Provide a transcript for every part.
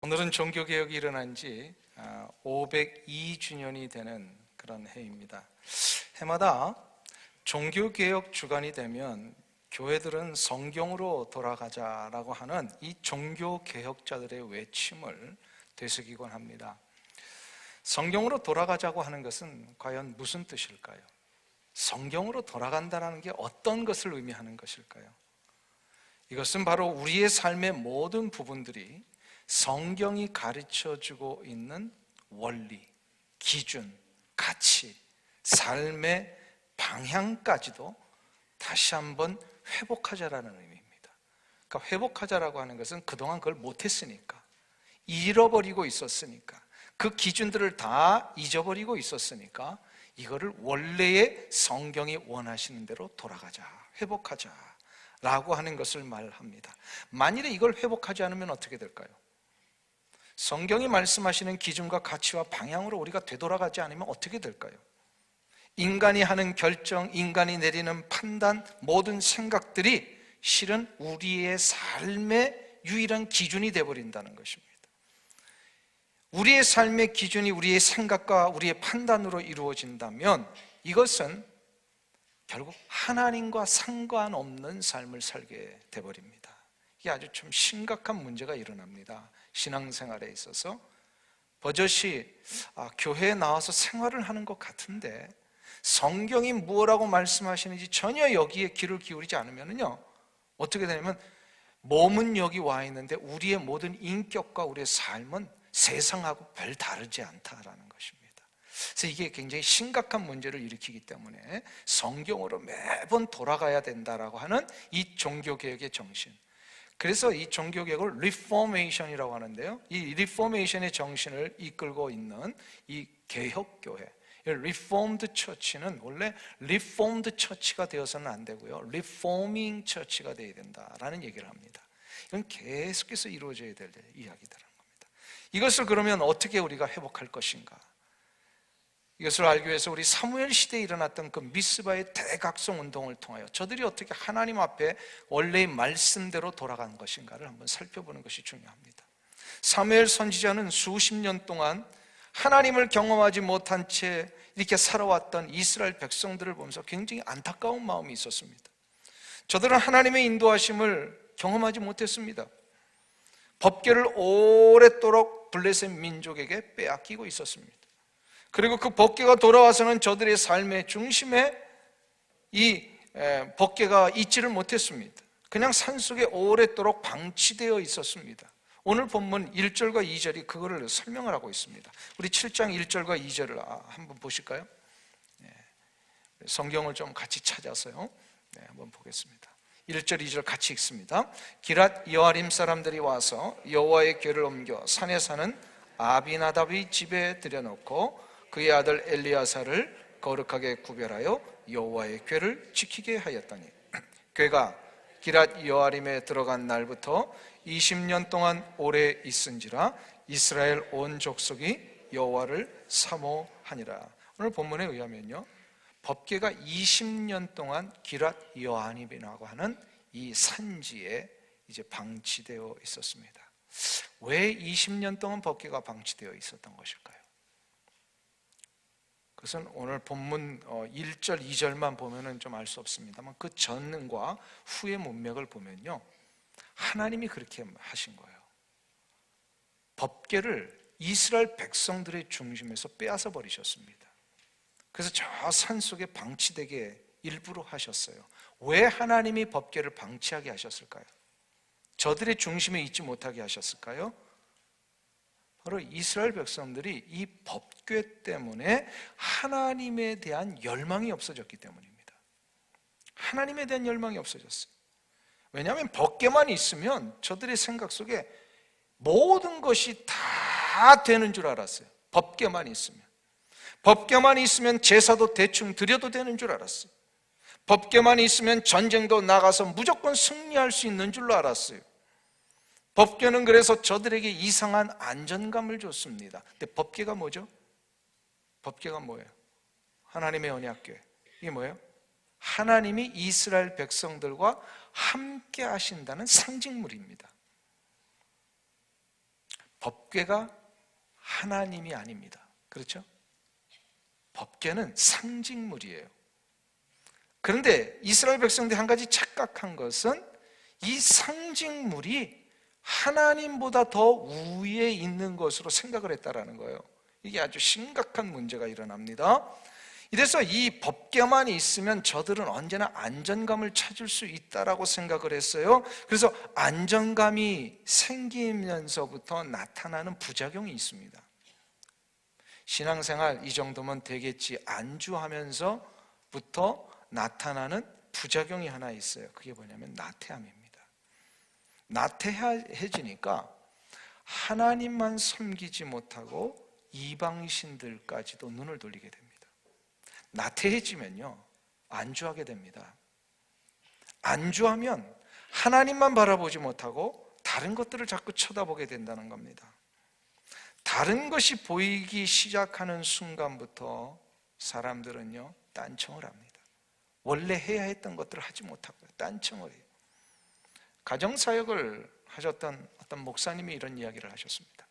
오늘은 종교개혁이 일어난 지 502주년이 되는 그런 해입니다. 해마다 종교개혁 주간이 되면 교회들은 성경으로 돌아가자라고 하는 이 종교개혁자들의 외침을 되새기곤 합니다. 성경으로 돌아가자고 하는 것은 과연 무슨 뜻일까요? 성경으로 돌아간다는 게 어떤 것을 의미하는 것일까요? 이것은 바로 우리의 삶의 모든 부분들이 성경이 가르쳐주고 있는 원리, 기준, 가치, 삶의 방향까지도 다시 한번 회복하자라는 의미입니다. 그러니까 회복하자라고 하는 것은 그동안 그걸 못했으니까, 잃어버리고 있었으니까, 그 기준들을 다 잊어버리고 있었으니까 이거를 원래의 성경이 원하시는 대로 돌아가자, 회복하자 라고 하는 것을 말합니다. 만일에 이걸 회복하지 않으면 어떻게 될까요? 성경이 말씀하시는 기준과 가치와 방향으로 우리가 되돌아가지 않으면 어떻게 될까요? 인간이 하는 결정, 인간이 내리는 판단, 모든 생각들이 실은 우리의 삶의 유일한 기준이 되어버린다는 것입니다. 우리의 삶의 기준이 우리의 생각과 우리의 판단으로 이루어진다면 이것은 결국 하나님과 상관없는 삶을 살게 되어버립니다. 이게 아주 좀 심각한 문제가 일어납니다. 신앙생활에 있어서 버젓이 교회에 나와서 생활을 하는 것 같은데 성경이 무엇라고 말씀하시는지 전혀 여기에 귀를 기울이지 않으면요 어떻게 되냐면 몸은 여기 와 있는데 우리의 모든 인격과 우리의 삶은 세상하고 별 다르지 않다라는 것입니다. 그래서 이게 굉장히 심각한 문제를 일으키기 때문에 성경으로 매번 돌아가야 된다라고 하는 이 종교개혁의 정신, 그래서 이 종교개혁을 리포메이션이라고 하는데요, 이 리포메이션의 정신을 이끌고 있는 이 개혁교회, 리폼드 처치는 원래 리폼드 처치가 되어서는 안 되고요, 리포밍 처치가 되어야 된다라는 얘기를 합니다. 이건 계속해서 이루어져야 될 이야기들인 겁니다. 이것을 그러면 어떻게 우리가 회복할 것인가? 이것을 알기 위해서 우리 사무엘 시대에 일어났던 그 미스바의 대각성 운동을 통하여 저들이 어떻게 하나님 앞에 원래의 말씀대로 돌아간 것인가를 한번 살펴보는 것이 중요합니다. 사무엘 선지자는 수십 년 동안 하나님을 경험하지 못한 채 이렇게 살아왔던 이스라엘 백성들을 보면서 굉장히 안타까운 마음이 있었습니다. 저들은 하나님의 인도하심을 경험하지 못했습니다. 법궤를 오랫도록 블레셋 민족에게 빼앗기고 있었습니다. 그리고 그 법궤가 돌아와서는 저들의 삶의 중심에 이 법궤가 있지를 못했습니다. 그냥 산속에 오랫도록 방치되어 있었습니다. 오늘 본문 1절과 2절이 그거를 설명을 하고 있습니다. 우리 7장 1절과 2절을 한번 보실까요? 성경을 좀 같이 찾아서요, 한번 보겠습니다. 1절 2절 같이 읽습니다. 기랏 여아림 사람들이 와서 여호와의 궤를 옮겨 산에 사는 아비나답의 집에 들여놓고 그의 아들 엘리야사를 거룩하게 구별하여 여호와의 궤를 지키게 하였더니 궤가 기랏 여아림에 들어간 날부터 20년 동안 오래 있은지라 이스라엘 온 족속이 여호와를 사모하니라. 오늘 본문에 의하면요, 법궤가 20년 동안 기랏 여아림이라고 하는 이 산지에 이제 방치되어 있었습니다. 왜 20년 동안 법궤가 방치되어 있었던 것일까요? 그것은 오늘 본문 1절, 2절만 보면 좀 알 수 없습니다만 그 전과 후의 문맥을 보면요, 하나님이 그렇게 하신 거예요. 법궤를 이스라엘 백성들의 중심에서 빼앗아 버리셨습니다. 그래서 저 산속에 방치되게 일부러 하셨어요. 왜 하나님이 법궤를 방치하게 하셨을까요? 저들의 중심에 있지 못하게 하셨을까요? 바로 이스라엘 백성들이 이 법궤 때문에 하나님에 대한 열망이 없어졌기 때문입니다. 하나님에 대한 열망이 없어졌어요. 왜냐하면 법궤만 있으면 저들의 생각 속에 모든 것이 다 되는 줄 알았어요. 법궤만 있으면. 법궤만 있으면 제사도 대충 드려도 되는 줄 알았어요. 법궤만 있으면 전쟁도 나가서 무조건 승리할 수 있는 줄로 알았어요. 법궤는 그래서 저들에게 이상한 안전감을 줬습니다. 근데 법궤가 뭐죠? 법궤가 뭐예요? 하나님의 언약궤. 이게 뭐예요? 하나님이 이스라엘 백성들과 함께 하신다는 상징물입니다. 법궤가 하나님이 아닙니다. 그렇죠? 법궤는 상징물이에요. 그런데 이스라엘 백성들이 한 가지 착각한 것은 이 상징물이 하나님보다 더 우위에 있는 것으로 생각을 했다라는 거예요. 이게 아주 심각한 문제가 일어납니다. 이래서 이 법궤만 있으면 저들은 언제나 안전감을 찾을 수 있다라고 생각을 했어요. 그래서 안정감이 생기면서부터 나타나는 부작용이 있습니다. 신앙생활 이 정도면 되겠지 안주하면서부터 나타나는 부작용이 하나 있어요. 그게 뭐냐면 나태함입니다. 나태해지니까 하나님만 섬기지 못하고 이방신들까지도 눈을 돌리게 됩니다. 나태해지면요 안주하게 됩니다. 안주하면 하나님만 바라보지 못하고 다른 것들을 자꾸 쳐다보게 된다는 겁니다. 다른 것이 보이기 시작하는 순간부터 사람들은요 딴청을 합니다. 원래 해야 했던 것들을 하지 못하고요 딴청을 해요. 가정사역을 하셨던 어떤 목사님이 이런 이야기를 하셨습니다.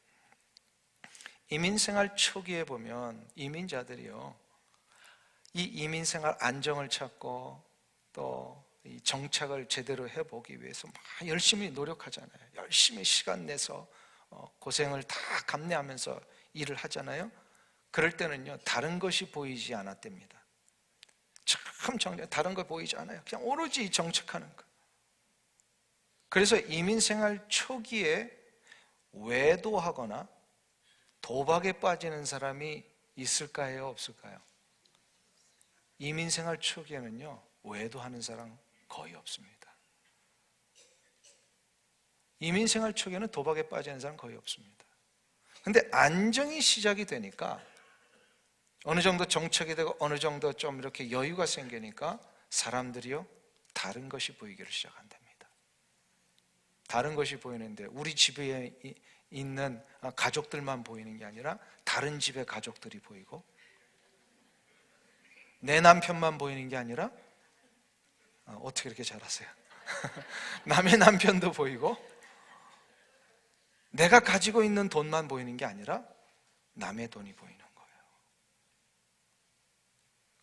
이민생활 초기에 보면 이민자들이요 이 이민생활 안정을 찾고 또 이 정착을 제대로 해보기 위해서 막 열심히 노력하잖아요. 열심히 시간 내서 고생을 다 감내하면서 일을 하잖아요. 그럴 때는요 다른 것이 보이지 않았답니다. 참 다른 거 보이지 않아요. 그냥 오로지 정착하는 거. 그래서 이민생활 초기에 외도하거나 도박에 빠지는 사람이 있을까요? 없을까요? 이민생활 초기에는요 외도하는 사람 거의 없습니다. 이민생활 초기에는 도박에 빠지는 사람 거의 없습니다. 근데 안정이 시작이 되니까 어느 정도 정착이 되고 어느 정도 좀 이렇게 여유가 생기니까 사람들이요 다른 것이 보이기를 시작한답니다. 다른 것이 보이는데 우리 집에 있는 가족들만 보이는 게 아니라 다른 집의 가족들이 보이고 내 남편만 보이는 게 아니라 어떻게 이렇게 잘하세요? 남의 남편도 보이고 내가 가지고 있는 돈만 보이는 게 아니라 남의 돈이 보이는 거예요.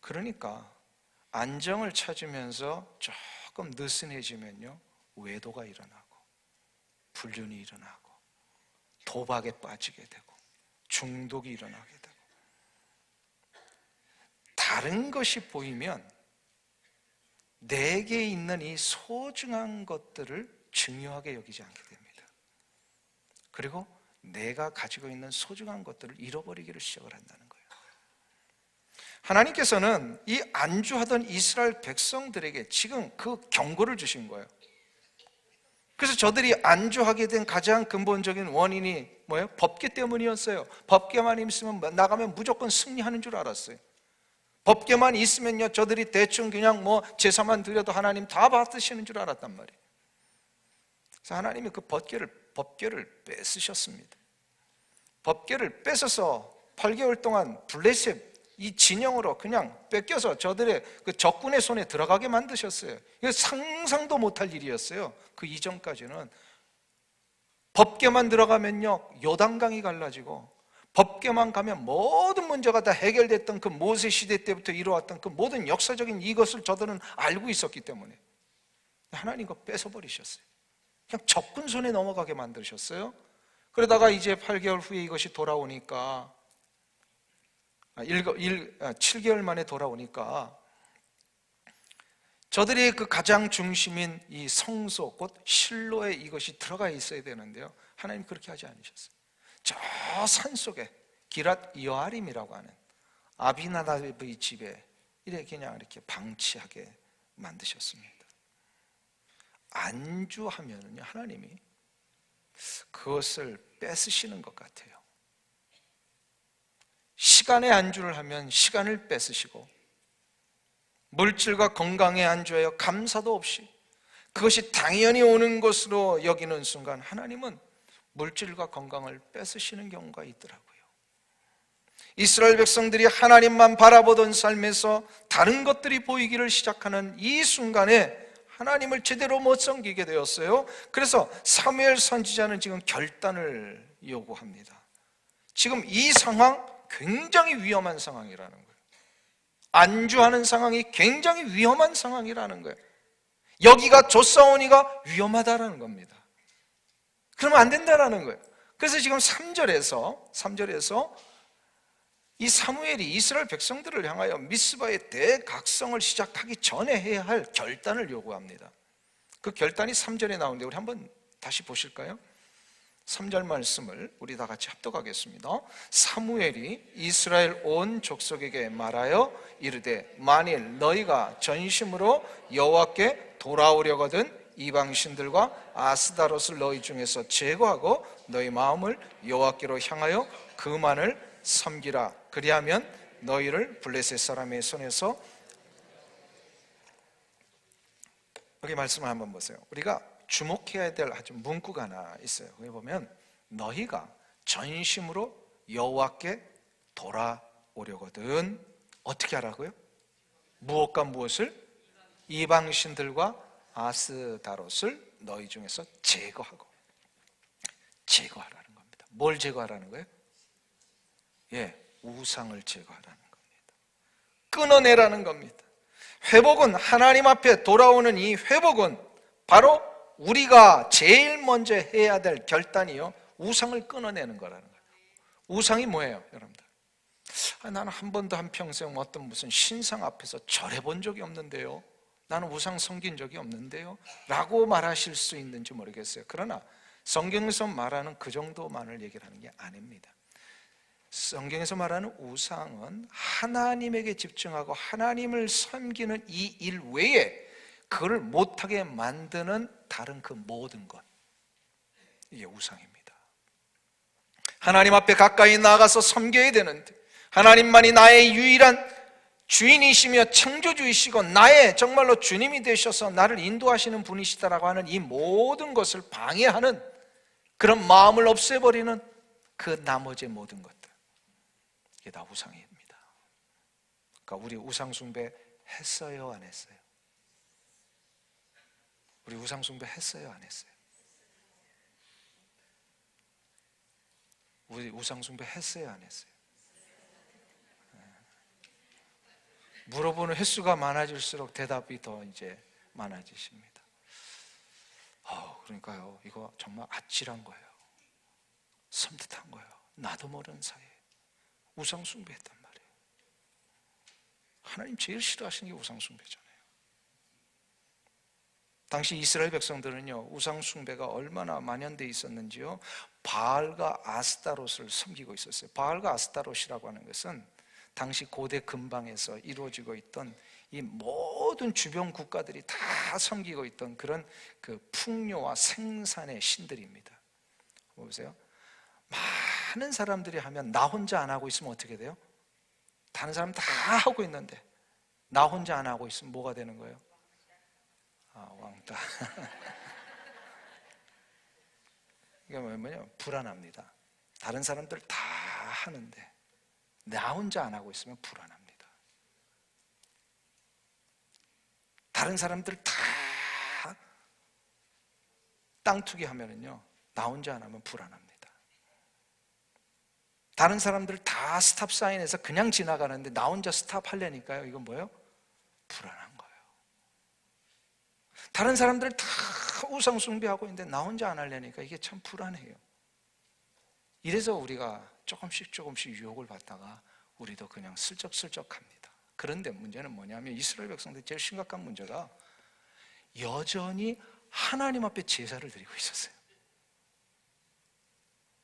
그러니까 안정을 찾으면서 조금 느슨해지면요 외도가 일어나고 불륜이 일어나고 도박에 빠지게 되고 중독이 일어나게 되고 다른 것이 보이면 내게 있는 이 소중한 것들을 중요하게 여기지 않게 됩니다. 그리고 내가 가지고 있는 소중한 것들을 잃어버리기를 시작을 한다는 거예요. 하나님께서는 이 안주하던 이스라엘 백성들에게 지금 그 경고를 주신 거예요. 그래서 저들이 안주하게 된 가장 근본적인 원인이 뭐예요? 법궤 때문이었어요. 법궤만 있으면 나가면 무조건 승리하는 줄 알았어요. 법궤만 있으면요 저들이 대충 그냥 제사만 드려도 하나님 다 받으시는 줄 알았단 말이에요. 그래서 하나님이 그 법궤를 뺏으셨습니다. 법궤를 뺏어서 8개월 동안 블레셋 이 진영으로 그냥 뺏겨서 저들의 그 적군의 손에 들어가게 만드셨어요. 이거 상상도 못할 일이었어요. 그 이전까지는 법궤만 들어가면요 요단강이 갈라지고 법궤만 가면 모든 문제가 다 해결됐던 그 모세 시대 때부터 이루어왔던 그 모든 역사적인 이것을 저들은 알고 있었기 때문에 하나님 그거 뺏어버리셨어요. 그냥 적군 손에 넘어가게 만드셨어요. 그러다가 이제 8개월 후에 이것이 돌아오니까 7개월 만에 돌아오니까 저들이 그 가장 중심인 이 성소 곧 실로에 이것이 들어가 있어야 되는데요 하나님 그렇게 하지 않으셨어요. 저 산속에 기랏 여아림이라고 하는 아비나답의 집에 그냥 이렇게 방치하게 만드셨습니다. 안주하면은요 하나님이 그것을 뺏으시는 것 같아요. 시간에 안주를 하면 시간을 뺏으시고 물질과 건강에 안주하여 감사도 없이 그것이 당연히 오는 것으로 여기는 순간 하나님은 물질과 건강을 뺏으시는 경우가 있더라고요. 이스라엘 백성들이 하나님만 바라보던 삶에서 다른 것들이 보이기를 시작하는 이 순간에 하나님을 제대로 못 섬기게 되었어요. 그래서 사무엘 선지자는 지금 결단을 요구합니다. 지금 이 상황 굉장히 위험한 상황이라는 거예요. 안주하는 상황이 굉장히 위험한 상황이라는 거예요. 여기가 조사오니가 위험하다라는 겁니다. 그러면 안 된다라는 거예요. 그래서 지금 3절에서 이 사무엘이 이스라엘 백성들을 향하여 미스바의 대각성을 시작하기 전에 해야 할 결단을 요구합니다. 그 결단이 3절에 나오는데 우리 한번 다시 보실까요? 3절 말씀을 우리 다 같이 합독하겠습니다. 사무엘이 이스라엘 온 족속에게 말하여 이르되 만일 너희가 전심으로 여호와께 돌아오려거든 이방신들과 아스다롯을 너희 중에서 제거하고 너희 마음을 여호와께로 향하여 그만을 섬기라. 그리하면 너희를 블레셋 사람의 손에서, 여기 말씀을 한번 보세요. 우리가 주목해야 될 아주 문구가 하나 있어요. 거기 보면 너희가 전심으로 여호와께 돌아오려거든 어떻게 하라고요? 무엇과 무엇을? 이방신들과 아스다롯을 너희 중에서 제거하라는 겁니다. 뭘 제거하라는 거예요? 우상을 제거하라는 겁니다. 끊어내라는 겁니다. 회복은, 하나님 앞에 돌아오는 이 회복은 바로 우리가 제일 먼저 해야 될 결단이요, 우상을 끊어내는 거라는 거예요. 우상이 뭐예요, 여러분들? 나는 한 번도 한평생 어떤 무슨 신상 앞에서 절해본 적이 없는데요, 나는 우상 섬긴 적이 없는데요 라고 말하실 수 있는지 모르겠어요. 그러나 성경에서 말하는 그 정도만을 얘기를 하는 게 아닙니다. 성경에서 말하는 우상은 하나님에게 집중하고 하나님을 섬기는 이 일 외에 그걸 못하게 만드는 다른 그 모든 것, 이게 우상입니다. 하나님 앞에 가까이 나아가서 섬겨야 되는데 하나님만이 나의 유일한 주인이시며 창조주이시고 나의 정말로 주님이 되셔서 나를 인도하시는 분이시다라고 하는 이 모든 것을 방해하는 그런 마음을 없애버리는 그 나머지 모든 것들, 이게 다 우상입니다. 그러니까 우리 우상 숭배 했어요, 안 했어요? 우리 우상 숭배 했어요, 안 했어요? 우리 우상 숭배 했어요, 안 했어요? 물어보는 횟수가 많아질수록 대답이 더 이제 많아지십니다. 그러니까요, 이거 정말 아찔한 거예요. 섬뜩한 거예요. 나도 모르는 사이에 우상 숭배했단 말이에요. 하나님 제일 싫어하시는 게 우상 숭배잖아요. 당시 이스라엘 백성들은요, 우상 숭배가 얼마나 만연되어 있었는지요, 바알과 아스타롯을 섬기고 있었어요. 바알과 아스타롯이라고 하는 것은 당시 고대 근방에서 이루어지고 있던 이 모든 주변 국가들이 다 섬기고 있던 그런 그 풍요와 생산의 신들입니다. 보세요. 많은 사람들이 하면 나 혼자 안 하고 있으면 어떻게 돼요? 다른 사람 다 하고 있는데 나 혼자 안 하고 있으면 뭐가 되는 거예요? 왕따. 이게 뭐냐면 불안합니다. 다른 사람들 다 하는데 나 혼자 안 하고 있으면 불안합니다. 다른 사람들 다 땅 투기 하면은요, 나 혼자 안 하면 불안합니다. 다른 사람들 다 스탑 사인해서 그냥 지나가는데 나 혼자 스탑 하려니까요, 이건 뭐예요? 불안한 거예요. 다른 사람들 다 우상 숭배하고 있는데 나 혼자 안 하려니까 이게 참 불안해요. 이래서 우리가 조금씩 유혹을 받다가 우리도 그냥 슬쩍슬쩍 합니다. 그런데 문제는 뭐냐면 이스라엘 백성들이 제일 심각한 문제가 여전히 하나님 앞에 제사를 드리고 있었어요.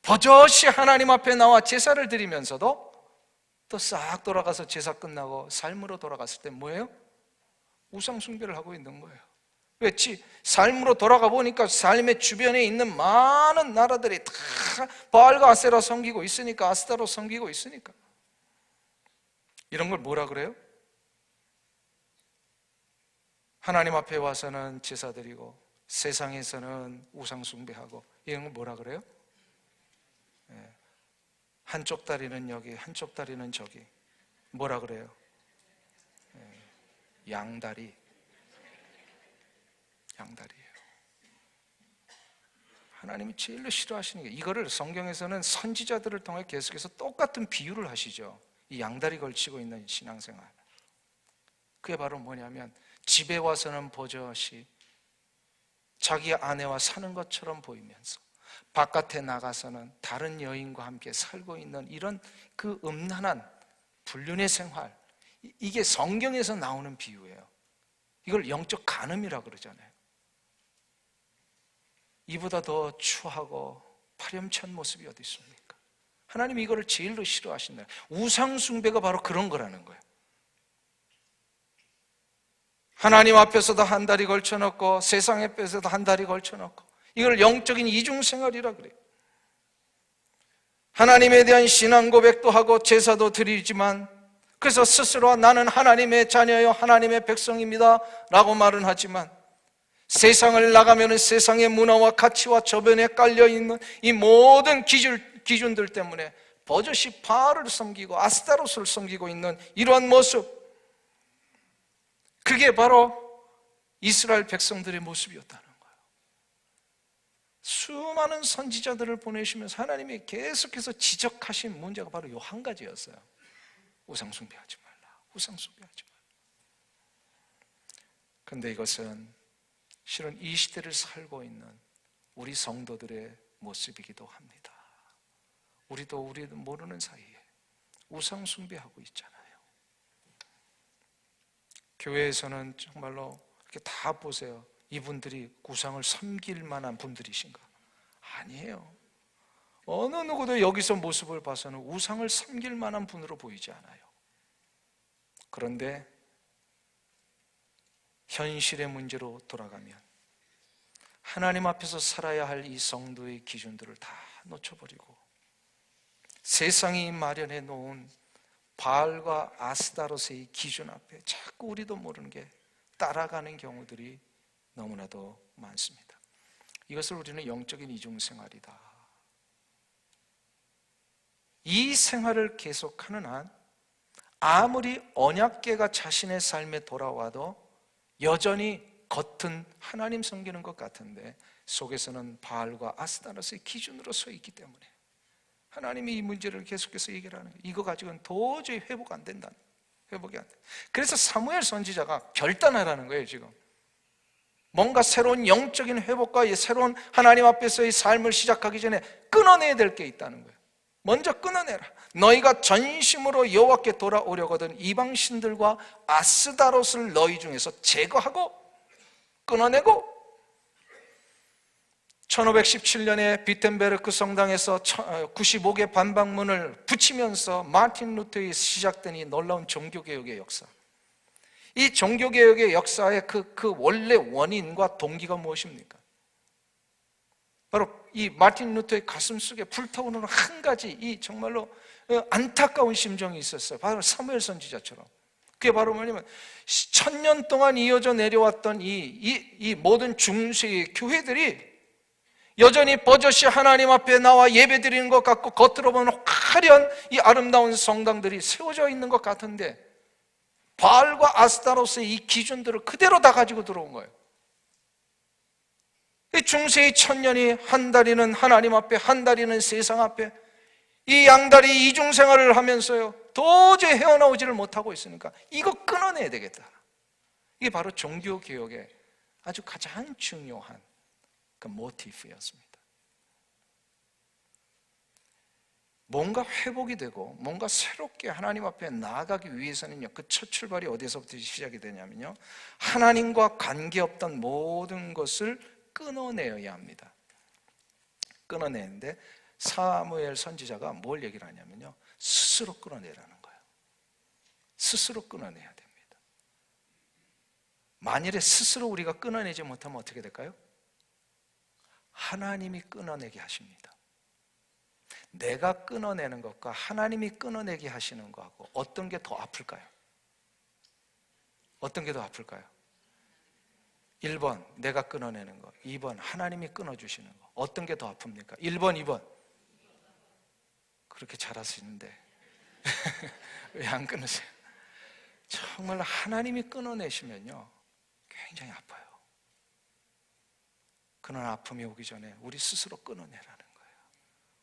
버젓이 하나님 앞에 나와 제사를 드리면서도 또 싹 돌아가서 제사 끝나고 삶으로 돌아갔을 때 뭐예요? 우상 숭배를 하고 있는 거예요. 왜지? 삶으로 돌아가 보니까 삶의 주변에 있는 많은 나라들이 다 바알과 아세라 섬기고 있으니까, 아스타로 섬기고 있으니까. 이런 걸 뭐라 그래요? 하나님 앞에 와서는 제사 드리고 세상에서는 우상 숭배하고, 이런 걸 뭐라 그래요? 한쪽 다리는 여기, 한쪽 다리는 저기. 뭐라 그래요? 양다리예요. 하나님이 제일로 싫어하시는 게, 이거를 성경에서는 선지자들을 통해 계속해서 똑같은 비유를 하시죠. 이 양다리 걸치고 있는 신앙생활, 그게 바로 뭐냐면, 집에 와서는 버젓이 자기 아내와 사는 것처럼 보이면서 바깥에 나가서는 다른 여인과 함께 살고 있는 이런 그 음란한 불륜의 생활, 이게 성경에서 나오는 비유예요. 이걸 영적 간음이라고 그러잖아요. 이보다 더 추하고 파렴치한 모습이 어디 있습니까? 하나님이 이거를 제일로 싫어하신다. 우상 숭배가 바로 그런 거라는 거예요. 하나님 앞에서도 한 다리 걸쳐놓고 세상 앞에서도 한 다리 걸쳐놓고, 이걸 영적인 이중생활이라 그래요. 하나님에 대한 신앙 고백도 하고 제사도 드리지만, 그래서 스스로 나는 하나님의 자녀요 하나님의 백성입니다 라고 말은 하지만, 세상을 나가면 세상의 문화와 가치와 저변에 깔려있는 이 모든 기준들 때문에 버젓이 바알을 섬기고 아스타로스를 섬기고 있는 이러한 모습, 그게 바로 이스라엘 백성들의 모습이었다는 거예요. 수많은 선지자들을 보내시면서 하나님이 계속해서 지적하신 문제가 바로 이 한 가지였어요. 우상 숭배하지 말라, 우상 숭배하지 말라. 그런데 이것은 실은 이 시대를 살고 있는 우리 성도들의 모습이기도 합니다. 우리도 모르는 사이에 우상 숭배하고 있잖아요. 교회에서는 정말로 이렇게 다 보세요. 이분들이 우상을 섬길 만한 분들이신가? 아니에요. 어느 누구도 여기서 모습을 봐서는 우상을 섬길 만한 분으로 보이지 않아요. 그런데 현실의 문제로 돌아가면 하나님 앞에서 살아야 할 이 성도의 기준들을 다 놓쳐버리고 세상이 마련해 놓은 바알과 아스타로스의 기준 앞에 자꾸 우리도 모르는 게 따라가는 경우들이 너무나도 많습니다. 이것을 우리는 영적인 이중생활이다. 이 생활을 계속하는 한 아무리 언약궤가 자신의 삶에 돌아와도 여전히 겉은 하나님 섬기는 것 같은데 속에서는 바알과 아스타로스의 기준으로 서 있기 때문에 하나님이 이 문제를 계속해서 얘기를 하는 거예요. 이거 가지고는 도저히 회복이 안 된다. 회복이 안 돼. 그래서 사무엘 선지자가 결단하라는 거예요. 지금 뭔가 새로운 영적인 회복과 새로운 하나님 앞에서의 삶을 시작하기 전에 끊어내야 될 게 있다는 거예요. 먼저 끊어내라. 너희가 전심으로 여호와께 돌아오려거든 이방 신들과 아스다롯을 너희 중에서 제거하고 끊어내고, 1517년에 비텐베르크 성당에서 95개 반박문을 붙이면서 마틴 루터에 시작된 이 놀라운 종교개혁의 역사, 이 종교개혁의 역사의 그 원래 원인과 동기가 무엇입니까? 바로 이 마틴 루터의 가슴 속에 불타오르는 한 가지 이 정말로 안타까운 심정이 있었어요. 바로 사무엘 선지자처럼. 그게 바로 뭐냐면 1000년 동안 이어져 내려왔던 이 모든 중세의 교회들이 여전히 버젓이 하나님 앞에 나와 예배 드리는 것 같고 겉으로 보면 화려한 이 아름다운 성당들이 세워져 있는 것 같은데 바알과 아스타로스의 이 기준들을 그대로 다 가지고 들어온 거예요. 이 중세의 1000년이 한 다리는 하나님 앞에 한 다리는 세상 앞에 이 양다리 이중생활을 하면서요 도저히 헤어나오지를 못하고 있으니까 이거 끊어내야 되겠다. 이게 바로 종교개혁의 아주 가장 중요한 그 모티프였습니다. 뭔가 회복이 되고 뭔가 새롭게 하나님 앞에 나아가기 위해서는요, 그 첫 출발이 어디서부터 시작이 되냐면요, 하나님과 관계없던 모든 것을 끊어내어야 합니다. 끊어내는데 사무엘 선지자가 뭘 얘기를 하냐면요, 스스로 끊어내라는 거예요. 스스로 끊어내야 됩니다. 만일에 스스로 우리가 끊어내지 못하면 어떻게 될까요? 하나님이 끊어내게 하십니다. 내가 끊어내는 것과 하나님이 끊어내게 하시는 것하고 어떤 게 더 아플까요? 어떤 게 더 아플까요? 1번 내가 끊어내는 거, 2번 하나님이 끊어주시는 거. 어떤 게 더 아픕니까? 1번, 2번. 그렇게 잘하시는데 왜 안 끊으세요? 정말 하나님이 끊어내시면요 굉장히 아파요. 그런 아픔이 오기 전에 우리 스스로 끊어내라는 거예요.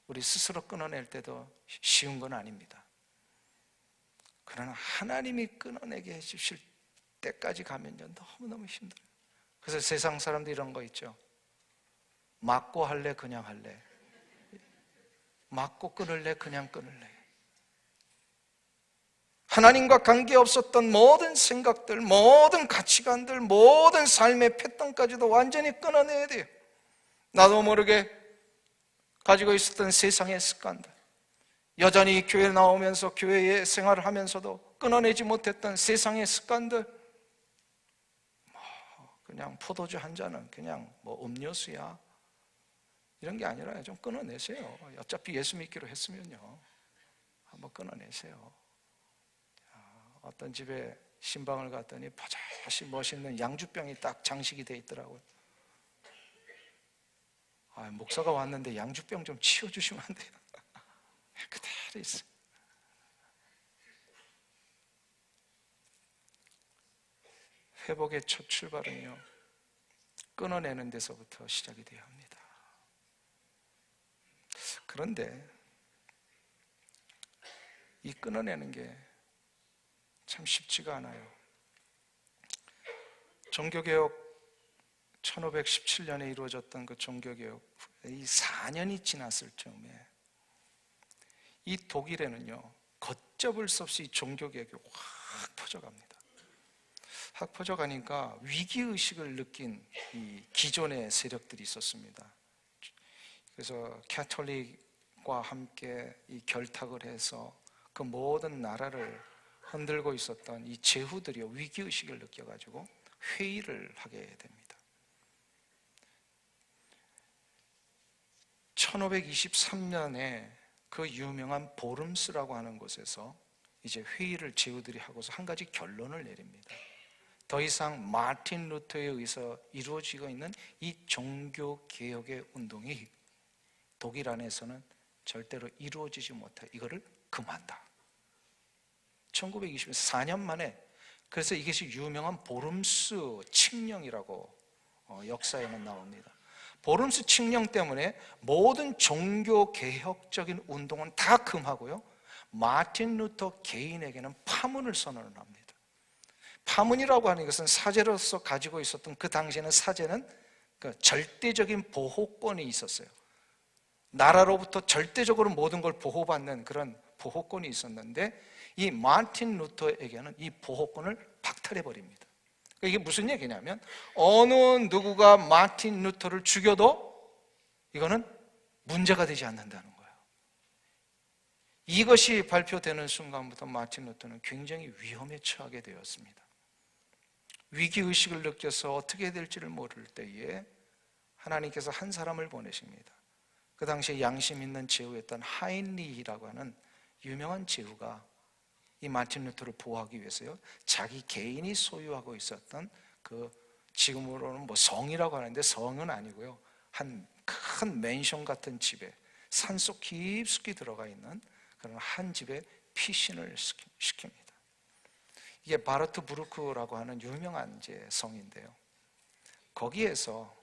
우리 스스로 끊어낼 때도 쉬운 건 아닙니다. 그러나 하나님이 끊어내게 해주실 때까지 가면요, 너무너무 힘들어요. 그래서 세상 사람들이 이런 거 있죠. 맞고 할래, 그냥 할래. 맞고 끊을래, 그냥 끊을래. 하나님과 관계없었던 모든 생각들, 모든 가치관들, 모든 삶의 패턴까지도 완전히 끊어내야 돼요. 나도 모르게 가지고 있었던 세상의 습관들, 여전히 교회 나오면서 교회에 생활을 하면서도 끊어내지 못했던 세상의 습관들, 그냥 포도주 한 잔은 그냥 음료수야, 이런 게 아니라 좀 끊어내세요. 어차피 예수 믿기로 했으면요, 한번 끊어내세요. 어떤 집에 신방을 갔더니 버젓이 멋있는 양주병이 딱 장식이 돼 있더라고요. 목사가 왔는데 양주병 좀 치워주시면 안 돼요? 그대로 있어요. 회복의 첫 출발은요, 끊어내는 데서부터 시작이 되어야 합니다. 그런데 이 끊어내는 게 참 쉽지가 않아요. 종교개혁 1517년에 이루어졌던 그 종교개혁, 이 4년이 지났을 즈음에 이 독일에는요, 걷잡을 수 없이 종교개혁이 확 퍼져갑니다. 확 퍼져가니까 위기의식을 느낀 이 기존의 세력들이 있었습니다. 그래서 캐톨릭과 함께 이 결탁을 해서 그 모든 나라를 흔들고 있었던 이 제후들이 위기의식을 느껴가지고 회의를 하게 됩니다. 1523년에 그 유명한 보름스라고 하는 곳에서 이제 회의를 제후들이 하고서 한 가지 결론을 내립니다. 더 이상 마틴 루터에 의해서 이루어지고 있는 이 종교개혁의 운동이 독일 안에서는 절대로 이루어지지 못해, 이거를 금한다. 1924년 만에, 그래서 이것이 유명한 보름스 칙령이라고 역사에는 나옵니다. 보름스 칙령 때문에 모든 종교개혁적인 운동은 다 금하고요, 마틴 루터 개인에게는 파문을 선언을 합니다. 파문이라고 하는 것은 사제로서 가지고 있었던, 그 당시에는 사제는 그 절대적인 보호권이 있었어요. 나라로부터 절대적으로 모든 걸 보호받는 그런 보호권이 있었는데, 이 마틴 루터에게는 이 보호권을 박탈해 버립니다. 이게 무슨 얘기냐면, 어느 누구가 마틴 루터를 죽여도 이거는 문제가 되지 않는다는 거예요. 이것이 발표되는 순간부터 마틴 루터는 굉장히 위험에 처하게 되었습니다. 위기의식을 느껴서 어떻게 해야 될지를 모를 때에 하나님께서 한 사람을 보내십니다. 그 당시에 양심 있는 제후였던 하인리히라고 하는 유명한 제후가 이 마틴 루터를 보호하기 위해서요, 자기 개인이 소유하고 있었던 그, 지금으로는 성이라고 하는데 성은 아니고요, 한 큰 맨션 같은 집에 산속 깊숙이 들어가 있는 그런 한 집에 피신을 시킵니다. 이게 바르트부르크라고 하는 유명한 이제 성인데요, 거기에서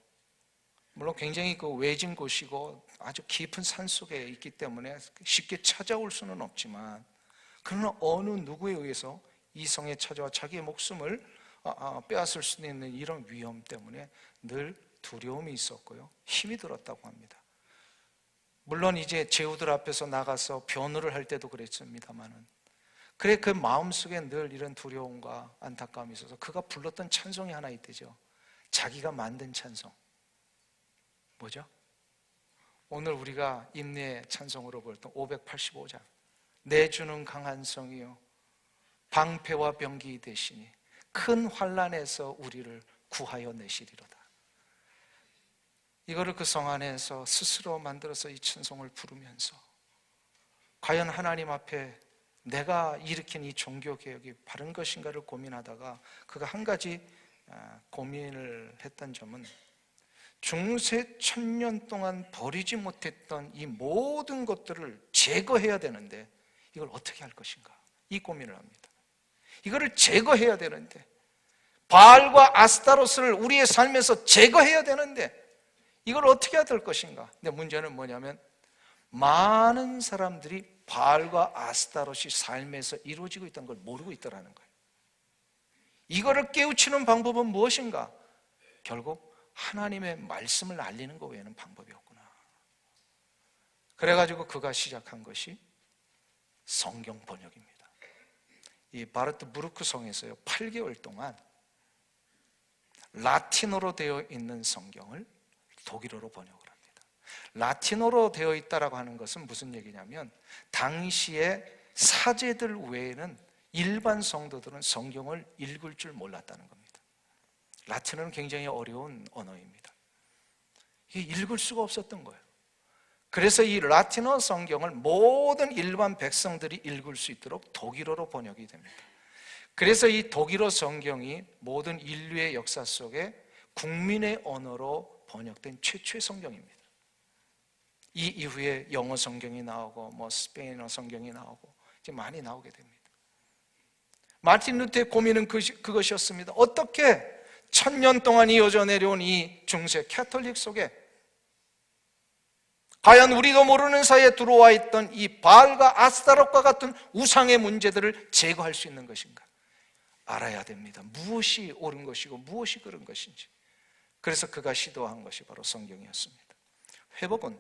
물론 굉장히 그 외진 곳이고 아주 깊은 산속에 있기 때문에 쉽게 찾아올 수는 없지만, 그러나 어느 누구에 의해서 이 성에 찾아와 자기의 목숨을 빼앗을 수 있는 이런 위험 때문에 늘 두려움이 있었고요, 힘이 들었다고 합니다. 물론 이제 제후들 앞에서 나가서 변호를 할 때도 그랬습니다만은, 그래 그 마음속에 늘 이런 두려움과 안타까움이 있어서 그가 불렀던 찬송이 하나 있대죠. 자기가 만든 찬송. 뭐죠? 오늘 우리가 임례 찬송으로 볼던 585장. 내 주는 강한 성이요 방패와 병기 되시니 큰 환난에서 우리를 구하여 내시리로다. 이거를 그 성 안에서 스스로 만들어서 이 찬송을 부르면서, 과연 하나님 앞에 내가 일으킨 이 종교개혁이 바른 것인가를 고민하다가 그가 한 가지 고민을 했던 점은, 중세 1000년 동안 버리지 못했던 이 모든 것들을 제거해야 되는데 이걸 어떻게 할 것인가, 이 고민을 합니다. 이거를 제거해야 되는데, 바알과 아스타로스를 우리의 삶에서 제거해야 되는데 이걸 어떻게 해야 될 것인가? 근데 문제는 뭐냐면 많은 사람들이 바알과 아스타롯이 삶에서 이루어지고 있다는 걸 모르고 있더라는 거예요. 이거를 깨우치는 방법은 무엇인가? 결국 하나님의 말씀을 알리는 것 외에는 방법이 없구나. 그래가지고 그가 시작한 것이 성경 번역입니다. 이 바르트 부르크 성에서요 8개월 동안 라틴어로 되어 있는 성경을 독일어로 번역을 합니다. 라틴어로 되어 있다라고 하는 것은 무슨 얘기냐면 당시에 사제들 외에는 일반 성도들은 성경을 읽을 줄 몰랐다는 겁니다. 라틴어는 굉장히 어려운 언어입니다. 이게 읽을 수가 없었던 거예요. 그래서 이 라틴어 성경을 모든 일반 백성들이 읽을 수 있도록 독일어로 번역이 됩니다. 그래서 이 독일어 성경이 모든 인류의 역사 속에 국민의 언어로 번역된 최초의 성경입니다. 이 이후에 영어 성경이 나오고 스페인어 성경이 나오고 이제 많이 나오게 됩니다. 마틴 루터의 고민은 그것이었습니다. 어떻게 1000년 동안 이어져 내려온 이 중세 캐톨릭 속에 과연 우리도 모르는 사이에 들어와 있던 이 바알과 아스타롯과 같은 우상의 문제들을 제거할 수 있는 것인가? 알아야 됩니다. 무엇이 옳은 것이고 무엇이 그른 것인지. 그래서 그가 시도한 것이 바로 성경이었습니다. 회복은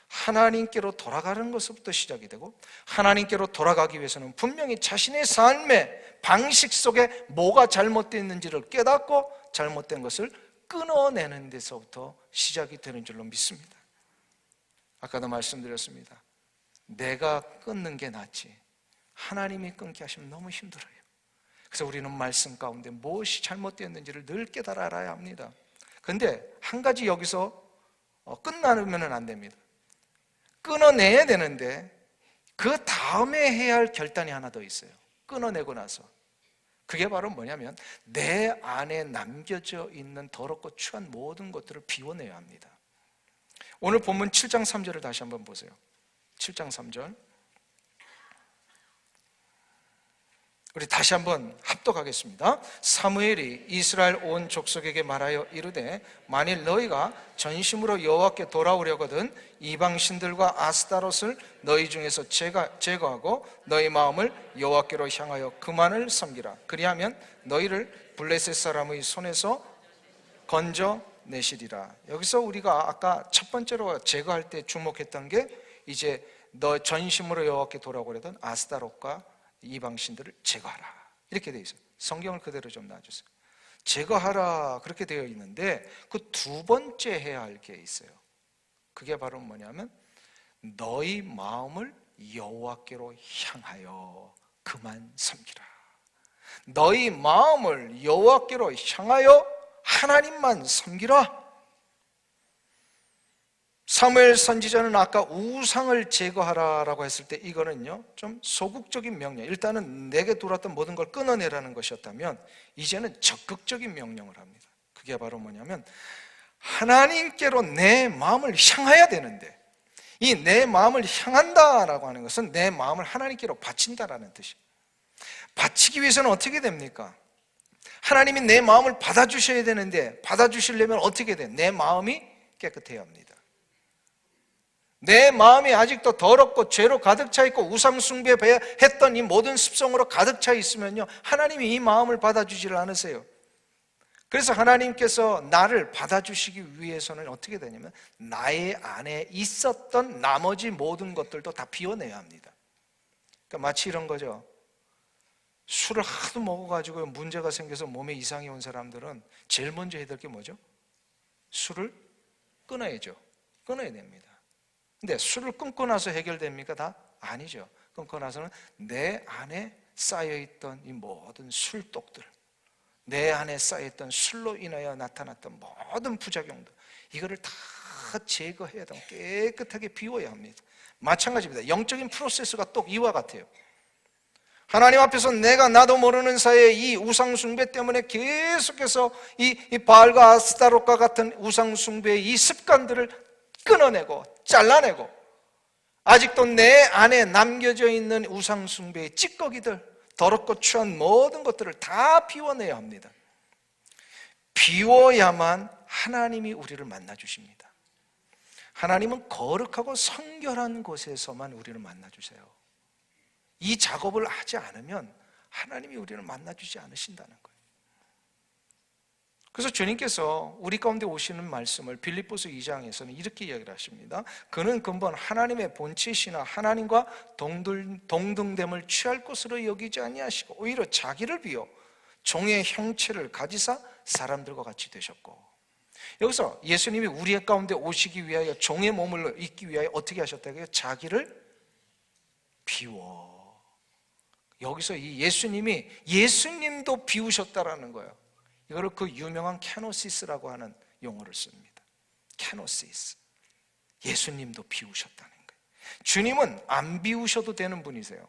하나님께로 돌아가는 것부터 시작이 되고 하나님께로 돌아가기 위해서는 분명히 자신의 삶의 방식 속에 뭐가 잘못됐는지를 깨닫고 잘못된 것을 끊어내는 데서부터 시작이 되는 줄로 믿습니다. 아까도 말씀드렸습니다. 내가 끊는 게 낫지 하나님이 끊게 하시면 너무 힘들어요. 그래서 우리는 말씀 가운데 무엇이 잘못되었는지를 늘 깨달아 알아야 합니다. 그런데 한 가지 여기서 끝나면 안 됩니다. 끊어내야 되는데 그 다음에 해야 할 결단이 하나 더 있어요. 끊어내고 나서 그게 바로 뭐냐면 내 안에 남겨져 있는 더럽고 추한 모든 것들을 비워내야 합니다. 오늘 본문 7장 3절을 다시 한번 보세요. 7장 3절 우리 다시 한번 합독하겠습니다. 사무엘이 이스라엘 온 족속에게 말하여 이르되 만일 너희가 전심으로 여호와께 돌아오려거든 이방 신들과 아스타롯을 너희 중에서 제거하고 너희 마음을 여호와께로 향하여 그만을 섬기라. 그리하면 너희를 블레셋 사람의 손에서 건져내시리라. 여기서 우리가 아까 첫 번째로 제거할 때 주목했던 게 이제 너 전심으로 여호와께 돌아오려던 아스타롯과 이방신들을 제거하라 이렇게 되어 있어요. 성경을 그대로 좀 놔주세요. 제거하라 그렇게 되어 있는데 그 두 번째 해야 할 게 있어요. 그게 바로 뭐냐면 너희 마음을 여호와께로 향하여 그만 섬기라. 너희 마음을 여호와께로 향하여 하나님만 섬기라. 사무엘 선지자는 아까 우상을 제거하라라고 했을 때 이거는요 좀 소극적인 명령, 일단은 내게 들어왔던 모든 걸 끊어내라는 것이었다면 이제는 적극적인 명령을 합니다. 그게 바로 뭐냐면 하나님께로 내 마음을 향해야 되는데 이 내 마음을 향한다라고 하는 것은 내 마음을 하나님께로 바친다라는 뜻이에요. 바치기 위해서는 어떻게 됩니까? 하나님이 내 마음을 받아주셔야 되는데 받아주시려면 어떻게 돼? 내 마음이 깨끗해야 합니다. 내 마음이 아직도 더럽고 죄로 가득 차 있고 우상 숭배했던 이 모든 습성으로 가득 차 있으면요 하나님이 이 마음을 받아주지를 않으세요. 그래서 하나님께서 나를 받아주시기 위해서는 어떻게 되냐면 나의 안에 있었던 나머지 모든 것들도 다 비워내야 합니다. 그러니까 마치 이런 거죠. 술을 하도 먹어가지고 문제가 생겨서 몸에 이상이 온 사람들은 제일 먼저 해야 될 게 뭐죠? 술을 끊어야죠. 끊어야 됩니다. 근데 술을 끊고 나서 해결됩니까? 다? 아니죠. 끊고 나서는 내 안에 쌓여있던 이 모든 술독들, 내 안에 쌓여있던 술로 인하여 나타났던 모든 부작용들, 이거를 다 제거해야 되고 깨끗하게 비워야 합니다. 마찬가지입니다. 영적인 프로세스가 또 이와 같아요. 하나님 앞에서 내가 나도 모르는 사이에 이 우상숭배 때문에 계속해서 이 바알과 아스타롯과 같은 우상숭배의 이 습관들을 끊어내고 잘라내고 아직도 내 안에 남겨져 있는 우상숭배의 찌꺼기들, 더럽고 추한 모든 것들을 다 비워내야 합니다. 비워야만 하나님이 우리를 만나 주십니다. 하나님은 거룩하고 성결한 곳에서만 우리를 만나주세요. 이 작업을 하지 않으면 하나님이 우리를 만나주지 않으신다는 거예요. 그래서 주님께서 우리 가운데 오시는 말씀을 빌립보서 2장에서는 이렇게 이야기를 하십니다. 그는 근본 하나님의 본체시나 하나님과 동등됨을 취할 것으로 여기지 아니하시고 오히려 자기를 비워 종의 형체를 가지사 사람들과 같이 되셨고, 여기서 예수님이 우리 가운데 오시기 위하여 종의 몸을 입기 위하여 어떻게 하셨다고요? 자기를 비워. 여기서 이 예수님도 비우셨다라는 거예요. 이거를 그 유명한 케노시스라고 하는 용어를 씁니다. 케노시스. 예수님도 비우셨다는 거예요. 주님은 안 비우셔도 되는 분이세요.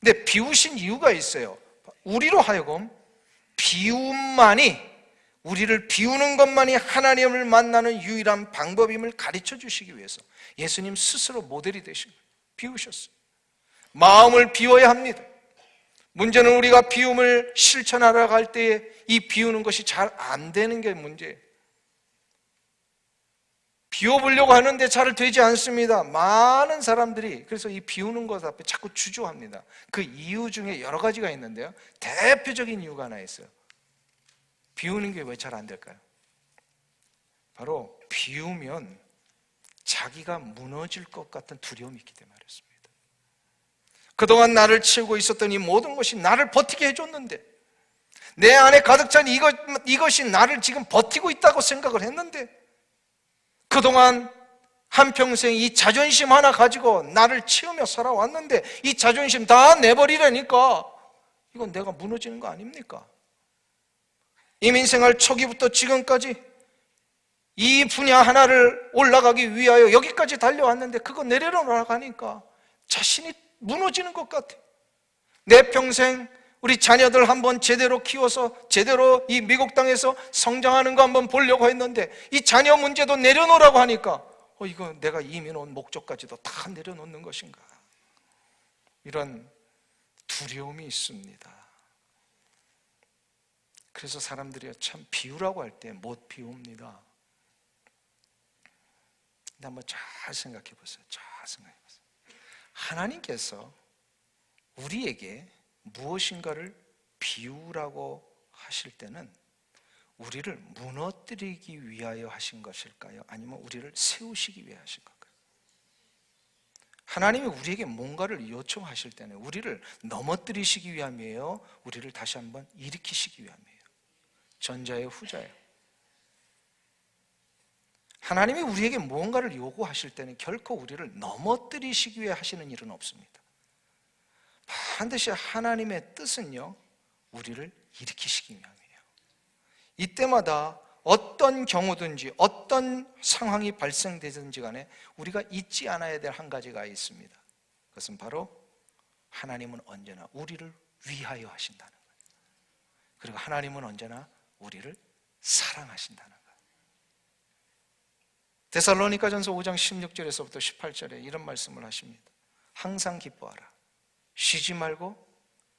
근데 비우신 이유가 있어요. 우리로 하여금 우리를 비우는 것만이 하나님을 만나는 유일한 방법임을 가르쳐 주시기 위해서 예수님 스스로 모델이 되신 거예요. 비우셨어요. 마음을 비워야 합니다. 문제는 우리가 비움을 실천하러 갈 때에 이 비우는 것이 잘 안 되는 게 문제예요. 비워보려고 하는데 잘 되지 않습니다. 많은 사람들이 그래서 이 비우는 것 앞에 자꾸 주저합니다. 그 이유 중에 여러 가지가 있는데요, 대표적인 이유가 하나 있어요. 비우는 게 왜 잘 안 될까요? 바로 비우면 자기가 무너질 것 같은 두려움이 있기 때문에 그렇습니다. 그동안 나를 채우고 있었던 이 모든 것이 나를 버티게 해줬는데, 내 안에 가득 찬 이것이 나를 지금 버티고 있다고 생각을 했는데, 그동안 한평생 이 자존심 하나 가지고 나를 채우며 살아왔는데 이 자존심 다 내버리라니까 이건 내가 무너지는 거 아닙니까? 이민생활 초기부터 지금까지 이 분야 하나를 올라가기 위하여 여기까지 달려왔는데 그거 내려놓으라니까 자신이 무너지는 것 같아. 내 평생 우리 자녀들 한번 제대로 키워서 제대로 이 미국 땅에서 성장하는 거 한번 보려고 했는데 이 자녀 문제도 내려놓으라고 하니까 이거 내가 이미 놓은 목적까지도 다 내려놓는 것인가, 이런 두려움이 있습니다. 그래서 사람들이 참 비우라고 할 때 못 비웁니다. 근데 한번 잘 생각해 보세요. 하나님께서 우리에게 무엇인가를 비우라고 하실 때는 우리를 무너뜨리기 위하여 하신 것일까요? 아니면 우리를 세우시기 위해 하신 걸까요? 하나님이 우리에게 뭔가를 요청하실 때는 우리를 넘어뜨리시기 위함이에요? 우리를 다시 한번 일으키시기 위함이에요? 전자예요, 후자예요? 하나님이 우리에게 무언가를 요구하실 때는 결코 우리를 넘어뜨리시기 위해 하시는 일은 없습니다. 반드시 하나님의 뜻은요, 우리를 일으키시기 위함이에요. 이때마다 어떤 경우든지 어떤 상황이 발생되든지 간에 우리가 잊지 않아야 될 한 가지가 있습니다. 그것은 바로 하나님은 언제나 우리를 위하여 하신다는 거예요. 그리고 하나님은 언제나 우리를 사랑하신다는 거예요. 데살로니가전서 5장 16절에서부터 18절에 이런 말씀을 하십니다. 항상 기뻐하라, 쉬지 말고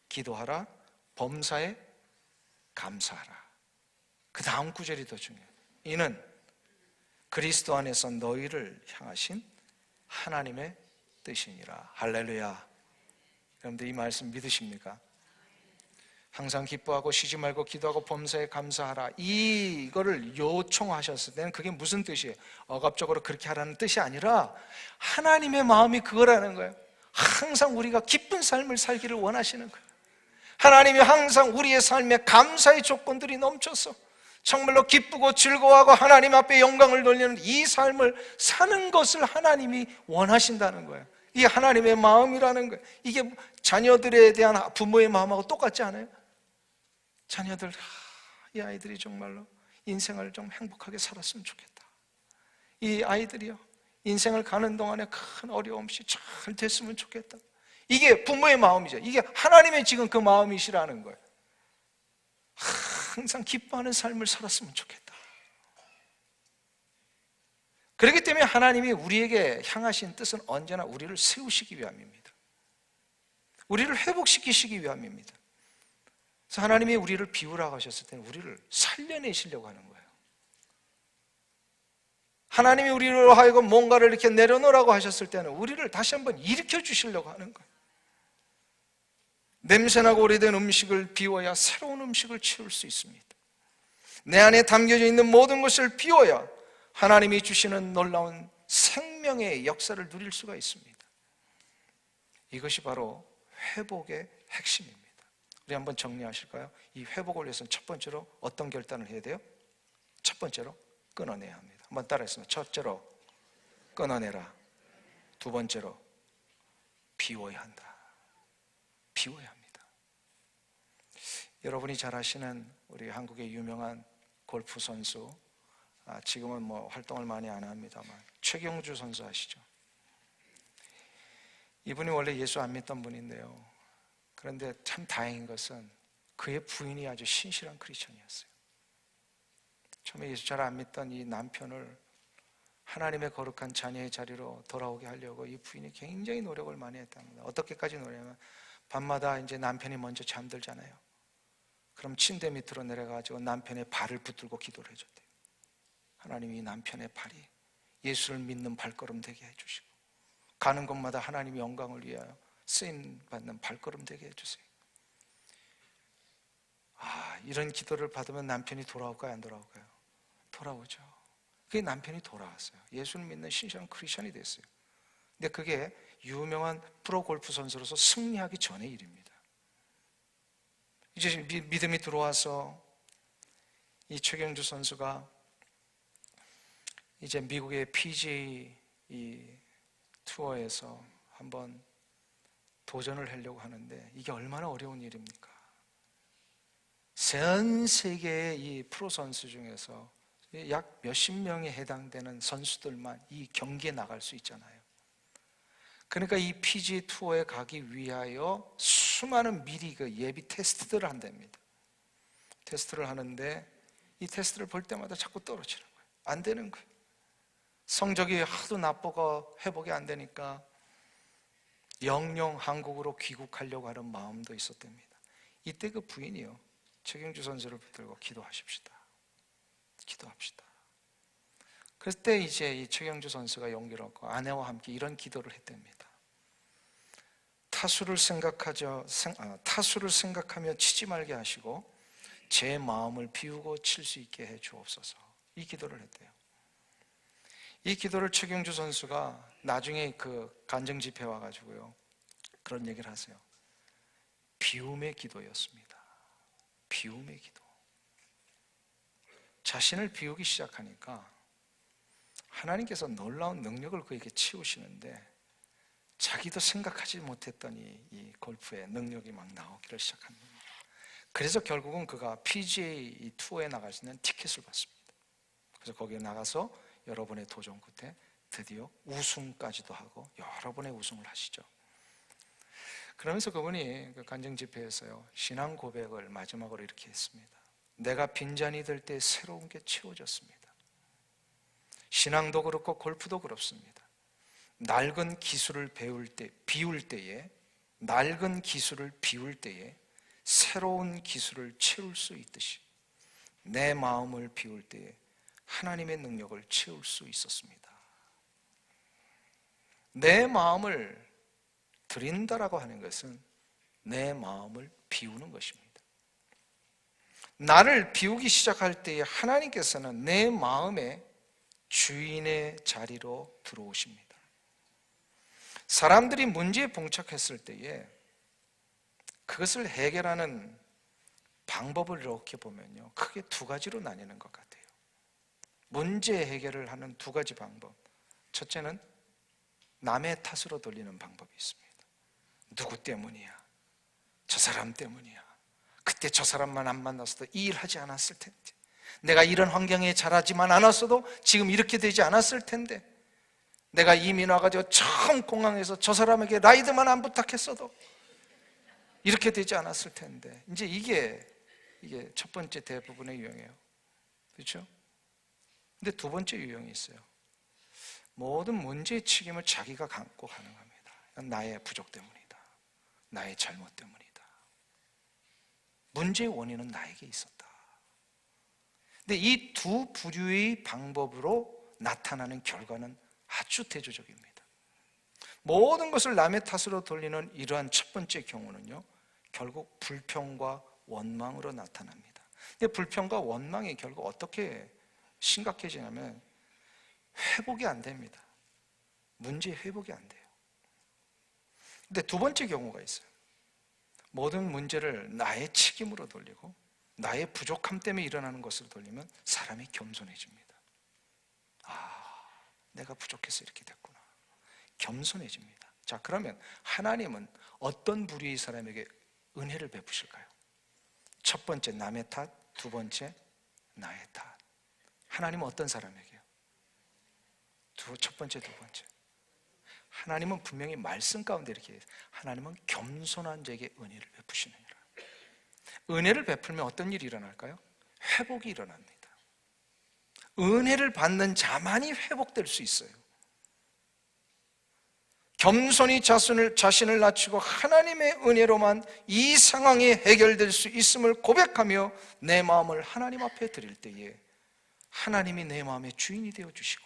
기도하라, 범사에 감사하라. 그 다음 구절이 더 중요해요. 이는 그리스도 안에서 너희를 향하신 하나님의 뜻이니라. 할렐루야. 여러분들 이 말씀 믿으십니까? 항상 기뻐하고 쉬지 말고 기도하고 범사에 감사하라, 이거를 요청하셨을 때는 그게 무슨 뜻이에요? 억압적으로 그렇게 하라는 뜻이 아니라 하나님의 마음이 그거라는 거예요. 항상 우리가 기쁜 삶을 살기를 원하시는 거예요. 하나님이 항상 우리의 삶에 감사의 조건들이 넘쳐서 정말로 기쁘고 즐거워하고 하나님 앞에 영광을 돌리는 이 삶을 사는 것을 하나님이 원하신다는 거예요. 이게 하나님의 마음이라는 거예요. 이게 자녀들에 대한 부모의 마음하고 똑같지 않아요? 자녀들, 이 아이들이 정말로 인생을 좀 행복하게 살았으면 좋겠다. 이 아이들이요, 인생을 가는 동안에 큰 어려움 없이 잘 됐으면 좋겠다. 이게 부모의 마음이죠. 이게 하나님의 지금 그 마음이시라는 거예요. 항상 기뻐하는 삶을 살았으면 좋겠다. 그렇기 때문에 하나님이 우리에게 향하신 뜻은 언제나 우리를 세우시기 위함입니다. 우리를 회복시키시기 위함입니다. 그래서 하나님이 우리를 비우라고 하셨을 때는 우리를 살려내시려고 하는 거예요. 하나님이 우리로 하여금 뭔가를 이렇게 내려놓으라고 하셨을 때는 우리를 다시 한번 일으켜 주시려고 하는 거예요. 냄새나고 오래된 음식을 비워야 새로운 음식을 채울 수 있습니다. 내 안에 담겨져 있는 모든 것을 비워야 하나님이 주시는 놀라운 생명의 역사를 누릴 수가 있습니다. 이것이 바로 회복의 핵심입니다. 우리 한번 정리하실까요? 이 회복을 위해서는 첫 번째로 어떤 결단을 해야 돼요? 첫 번째로 끊어내야 합니다. 한번 따라했습니다. 첫째로 끊어내라. 두 번째로 비워야 한다. 비워야 합니다. 여러분이 잘 아시는 우리 한국의 유명한 골프 선수, 지금은 뭐 활동을 많이 안 합니다만 최경주 선수 아시죠? 이분이 원래 예수 안 믿던 분인데요, 그런데 참 다행인 것은 그의 부인이 아주 신실한 크리스천이었어요. 처음에 예수 잘 안 믿던 이 남편을 하나님의 거룩한 자녀의 자리로 돌아오게 하려고 이 부인이 굉장히 노력을 많이 했답니다. 어떻게까지 노력하면 밤마다 이제 남편이 먼저 잠들잖아요. 그럼 침대 밑으로 내려가지고 남편의 발을 붙들고 기도를 해줬대요. 하나님이 남편의 발이 예수를 믿는 발걸음 되게 해주시고 가는 곳마다 하나님의 영광을 위하여 쓰임받는 발걸음 되게 해주세요. 이런 기도를 받으면 남편이 돌아올까요? 안 돌아올까요? 돌아오죠. 그게 남편이 돌아왔어요. 예수를 믿는 신실한 크리스천이 됐어요. 근데 그게 유명한 프로골프 선수로서 승리하기 전의 일입니다. 이제 믿음이 들어와서 이 최경주 선수가 이제 미국의 PGA 이 투어에서 한번 도전을 하려고 하는데 이게 얼마나 어려운 일입니까? 전 세계의 이 프로 선수 중에서 약 몇십 명에 해당되는 선수들만 이 경기에 나갈 수 있잖아요. 그러니까 이 PGA 투어에 가기 위하여 수많은 미리 그 예비 테스트들을 한답니다. 테스트를 하는데 이 테스트를 볼 때마다 자꾸 떨어지는 거예요. 안 되는 거예요. 성적이 하도 나쁘고 회복이 안 되니까 영영 한국으로 귀국하려고 하는 마음도 있었답니다. 이때 그 부인이요, 최경주 선수를 붙들고 기도하십시다. 기도합시다. 그때 이제 이 최경주 선수가 용기를 얻고 아내와 함께 이런 기도를 했답니다. 타수를 생각하며 치지 말게 하시고 제 마음을 비우고 칠 수 있게 해 주옵소서. 이 기도를 했대요. 이 기도를 최경주 선수가 나중에 그 간증 집회에 와가지고요 그런 얘기를 하세요. 비움의 기도였습니다. 비움의 기도. 자신을 비우기 시작하니까 하나님께서 놀라운 능력을 그에게 치우시는데 자기도 생각하지 못했던 이 골프의 능력이 막 나오기를 시작합니다. 그래서 결국은 그가 PGA 투어에 나갈 수 있는 티켓을 받습니다. 그래서 거기에 나가서 여러분의 도전 끝에 드디어 우승까지도 하고 여러 번의 우승을 하시죠. 그러면서 그분이 그 간증 집회에서요 신앙 고백을 마지막으로 이렇게 했습니다. 내가 빈잔이 될 때 새로운 게 채워졌습니다. 신앙도 그렇고 골프도 그렇습니다. 낡은 기술을 비울 때에 새로운 기술을 채울 수 있듯이 내 마음을 비울 때에 하나님의 능력을 채울 수 있었습니다. 내 마음을 드린다라고 하는 것은 내 마음을 비우는 것입니다. 나를 비우기 시작할 때에 하나님께서는 내 마음의 주인의 자리로 들어오십니다. 사람들이 문제에 봉착했을 때에 그것을 해결하는 방법을 이렇게 보면요 크게 두 가지로 나뉘는 것 같아요. 문제 해결을 하는 두 가지 방법. 첫째는 남의 탓으로 돌리는 방법이 있습니다. 누구 때문이야? 저 사람 때문이야. 그때 저 사람만 안 만났어도 이 일 하지 않았을 텐데, 내가 이런 환경에 자라지만 않았어도 지금 이렇게 되지 않았을 텐데, 내가 이민 와가지고 처음 공항에서 저 사람에게 라이드만 안 부탁했어도 이렇게 되지 않았을 텐데. 이제 이게 첫 번째 대부분의 유형이에요. 그렇죠? 근데 두 번째 유형이 있어요. 모든 문제의 책임을 자기가 갖고 가는 겁니다. 나의 부족 때문이다. 나의 잘못 때문이다. 문제의 원인은 나에게 있었다. 근데 이 두 부류의 방법으로 나타나는 결과는 아주 대조적입니다. 모든 것을 남의 탓으로 돌리는 이러한 첫 번째 경우는요, 결국 불평과 원망으로 나타납니다. 근데 불평과 원망이 결국 어떻게 심각해지냐면 회복이 안 됩니다. 문제 회복이 안 돼요. 근데 두 번째 경우가 있어요. 모든 문제를 나의 책임으로 돌리고 나의 부족함 때문에 일어나는 것으로 돌리면 사람이 겸손해집니다. 내가 부족해서 이렇게 됐구나. 겸손해집니다. 자, 그러면 하나님은 어떤 부류의 사람에게 은혜를 베푸실까요? 첫 번째 남의 탓, 두 번째 나의 탓. 하나님은 어떤 사람에게요? 첫 번째, 두 번째. 하나님은 분명히 말씀 가운데 이렇게 해요. 하나님은 겸손한 자에게 은혜를 베푸시느니라. 은혜를 베풀면 어떤 일이 일어날까요? 회복이 일어납니다. 은혜를 받는 자만이 회복될 수 있어요. 겸손히 자신을 낮추고 하나님의 은혜로만 이 상황이 해결될 수 있음을 고백하며 내 마음을 하나님 앞에 드릴 때에 하나님이 내 마음의 주인이 되어주시고,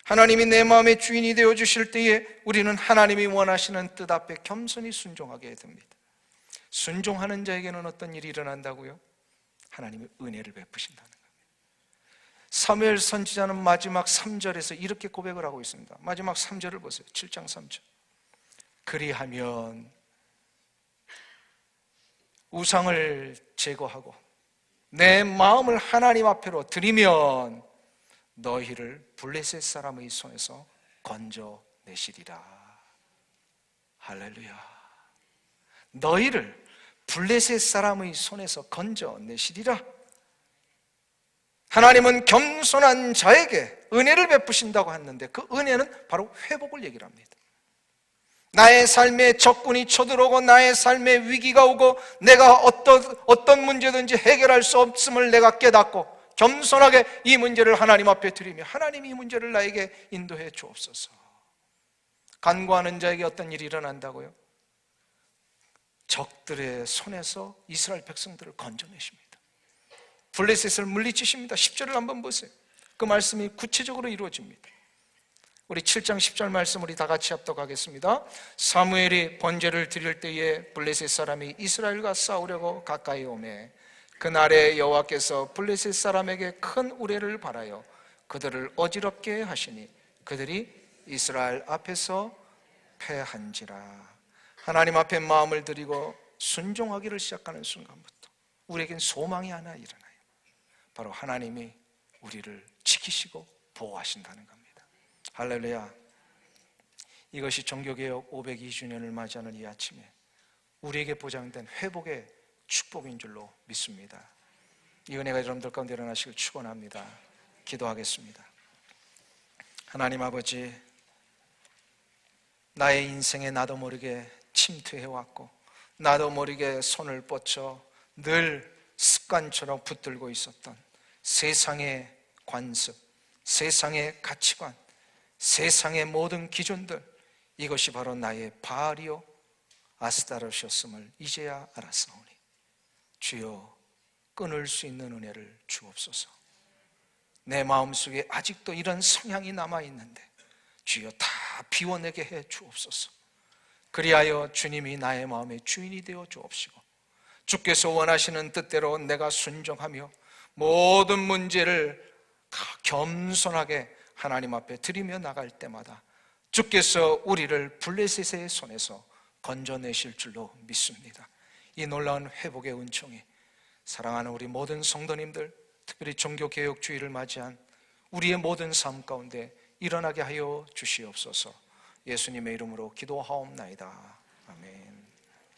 하나님이 내 마음의 주인이 되어주실 때에 우리는 하나님이 원하시는 뜻 앞에 겸손히 순종하게 됩니다. 순종하는 자에게는 어떤 일이 일어난다고요? 하나님이 은혜를 베푸신다는 겁니다. 사무엘 선지자는 마지막 3절에서 이렇게 고백을 하고 있습니다. 마지막 3절을 보세요. 7장 3절. 그리하면 우상을 제거하고 내 마음을 하나님 앞으로 드리면 너희를 블레셋 사람의 손에서 건져내시리라. 할렐루야. 너희를 블레셋 사람의 손에서 건져내시리라. 하나님은 겸손한 자에게 은혜를 베푸신다고 했는데 그 은혜는 바로 회복을 얘기를 합니다. 나의 삶에 적군이 쳐들어오고 나의 삶에 위기가 오고 내가 어떤 문제든지 해결할 수 없음을 내가 깨닫고 겸손하게 이 문제를 하나님 앞에 드리며 하나님이 이 문제를 나에게 인도해 주옵소서. 간구하는 자에게 어떤 일이 일어난다고요? 적들의 손에서 이스라엘 백성들을 건져내십니다. 블레셋을 물리치십니다. 10절을 한번 보세요. 그 말씀이 구체적으로 이루어집니다. 우리 7장 10절 말씀 우리 다 같이 합독하겠습니다. 사무엘이 번제를 드릴 때에 블레셋 사람이 이스라엘과 싸우려고 가까이 오매 그날에 여호와께서 블레셋 사람에게 큰 우레를 발하여 그들을 어지럽게 하시니 그들이 이스라엘 앞에서 패한지라. 하나님 앞에 마음을 드리고 순종하기를 시작하는 순간부터 우리에겐 소망이 하나 일어나요. 바로 하나님이 우리를 지키시고 보호하신다는 겁니다. 할렐루야. 이것이 종교개혁 502주년을 맞이하는 이 아침에 우리에게 보장된 회복의 축복인 줄로 믿습니다. 이 은혜가 여러분들 가운데 일어나시길 축원합니다. 기도하겠습니다. 하나님 아버지, 나의 인생에 나도 모르게 침투해왔고 나도 모르게 손을 뻗쳐 늘 습관처럼 붙들고 있었던 세상의 관습, 세상의 가치관, 세상의 모든 기준들, 이것이 바로 나의 바알이요 아스타롯이었음을 이제야 알았사오니 주여 끊을 수 있는 은혜를 주옵소서. 내 마음속에 아직도 이런 성향이 남아있는데 주여 다 비워내게 해 주옵소서. 그리하여 주님이 나의 마음의 주인이 되어 주옵시고 주께서 원하시는 뜻대로 내가 순종하며 모든 문제를 겸손하게 하나님 앞에 드리며 나갈 때마다 주께서 우리를 블레셋의 손에서 건져내실 줄로 믿습니다. 이 놀라운 회복의 은총이 사랑하는 우리 모든 성도님들, 특별히 종교개혁주의를 맞이한 우리의 모든 삶 가운데 일어나게 하여 주시옵소서. 예수님의 이름으로 기도하옵나이다. 아멘.